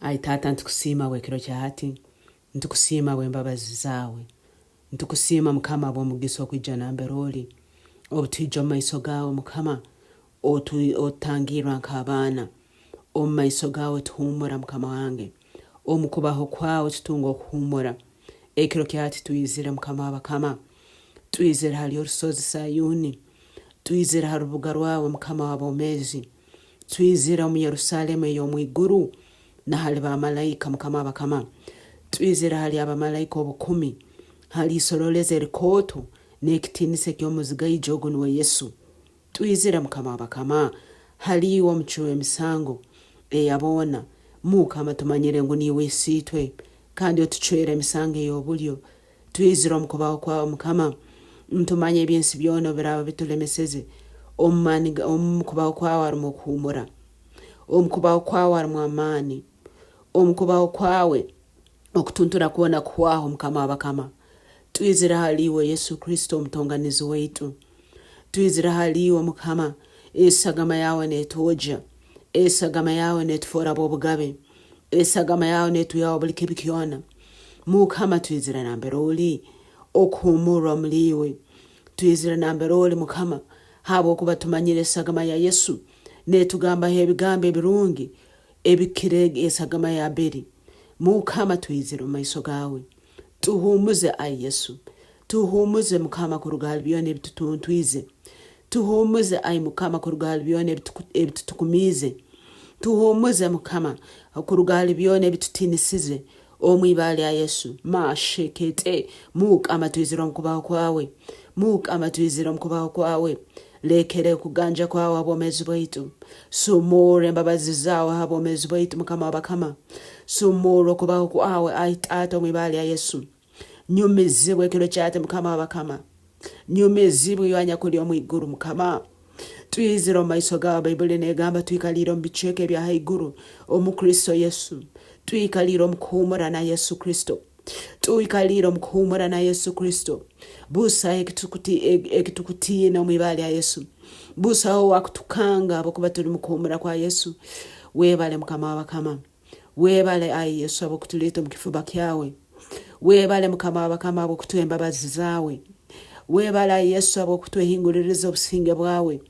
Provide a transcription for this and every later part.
Tata ntukusima we kiro kyahati, ntukusima we mbabazi zawe, ntukusima mukama bw'omugisha okwijja mberoli, obutwijja omu maiso gawe mukama, otangirwa nk'abaana, omu maiso gawe tuhumura mukama wange, omu kubaho kwawe tutunga okuhumura. Ekiro kyahati tuyizire mukama w'abakama, tuyizire hali orusozi Sayuni, tuyizire hali rubuga rwawe mukama w'abomezi, tuyizire mu Yerusalemu ey'omu iguru na hali bamalayika mukama w'abakama, tuyizire hali abamalayika 10, hali isololeze rikoto n'ekitinise ky'omuziga ijogo niwe Yesu. Tuyizire mukama w'abakama, hali iwo mucuwe emisango eyabona mukama tumanyire ngu niwe isitwe kandi otucwere emisango ey'obulyo. Tuyizire omukubaho kwawe mukama, ntumanye ebyensi byona biraba bitulemeseze, omukubaho kwawe harimu okuhumura, omukubaho kwawe harimu amaani, omukubaho kwawe okutuntura kuona kwaho mukama w'abakama. Tuyizire hali iwe Yesu Kristo omutonganizi weitu, tuyizire hali iwe mukama, esagama yawe netoja, esagama yawe netufora bobugabe, esagama yawe netuyawa buli kibi kyona mukama. Tuyizire nambere oli okuhumura muliwe, tuyizire nambere oli mukama habo okuba tumanyire esagama ya Yesu netugamba ebigambo ebirungi ebikirege esagama ya beri mukama. Tuyizire mu maiso gawe tuhumuze ai Yesu, tuhumuze mukama kurugali byone ebitutuntwize, tuhumuze ai mukama kurugali byone ebitutukumize, tuhumuze mukama kurugali byone ebitutinisize omwibali ya Yesu mashekete mukama. Tuyizire omukubaho kwawe mukama, tuyizire omukubaho kwawe, lekere kuganja kwawe abomezi baitu, sumure mbabazi zawe abomezi baitu mukama w'abakama, sumure okubaho kwawe ai tata omwibali ya Yesu. Nyumizibwe ekiro kyahati mukama w'abakama, nyumizibwe yoanya kuli omwiguru mukama. Tuyizire omu maiso gawe Bayibuli negamba twikalire omu bicweka ebya haiguru omu Kristo Yesu, twikalire omu kuhumura na Yesu Kristo, twikalire omu kuhumura na Yesu Kristo. Busa ekitukutiina omwibali ya Yesu, busa ho wakutukanga abokuba tuli mu kuhumura kwa Yesu. Webale mukama w'abakama, webale ai Yesu abokutuleta mu kifuba kyawe, webale mukama w'abakama abokutuwa embabazi zawe, webale ai Yesu abokutwehinguliriza obusinge bwawe.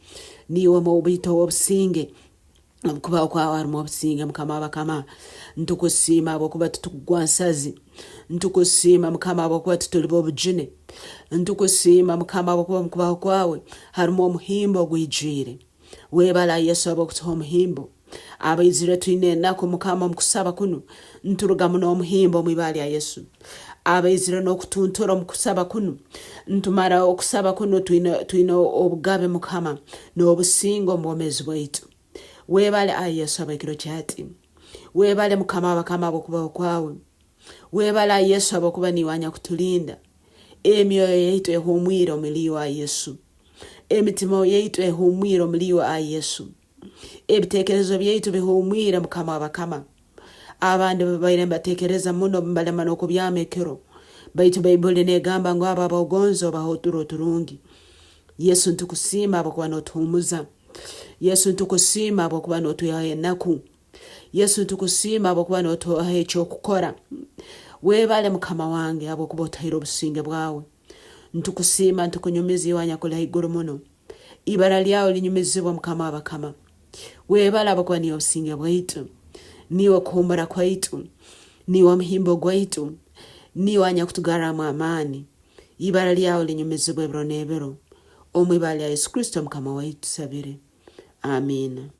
Niwe mubito obusinge okubaho kwawe harimu obusinge mukama w'abakama. Ntukusima abokuba tutugwansazi, ntukusima mukama abokuba tutuli bobujune, ntukusima mukama abokuba mukubaho kwawe harimu omuhimbo ogwijire. Webala Yesu abokutuha omuhimbo abaizire twine enako mukama mukusaba kunu, nturugamu n'omuhimbo mwibali ya Yesu. Abaizire n'okutuntura mukusaba kunu, ntumara okusaba kunu twine obugabe mukama n'obusingo mwomezi bwaitu. Webale ai Yesu abekiro kyahati, webale mukama w'abakama abokubaho kwawe, webale ai Yesu abokuba niwanya kutulinda. Emyoyo yaitu ehumwire omulio ai Yesu, emitima yaitu ehumwire omulio ai Yesu, ebitekerezo byaitu bihumwire mukama w'abakama. Abandi babaire batekereza muno mbalema n'okubyama ekiro baitu Bayibuli negamba ngo abo abogonzo bahoturo turungi. Yesu ntukusima abokuba notuhumuza, Yesu ntukusima abokuba notuyaha enaku, Yesu ntukusima abokuba notuyaha ekyokukora. Webale mukama wange abokuba otahira obusinge bwawe, ntukusima ntukunyumiza iwanya kuli haiguru muno, ibara lyawe linyumizibwa mukama w'abakama. Webale abokuba niyo obusinge bwaitu, niwe kuhumura kwaitu, niwe omuhimbo gwaitu, niwe anya kutugaramu amaani. Ibara lyawe linyumizibwa ebiro n'ebiro omwibali ya Yesu Kristo mukama waitu sabire. Amina.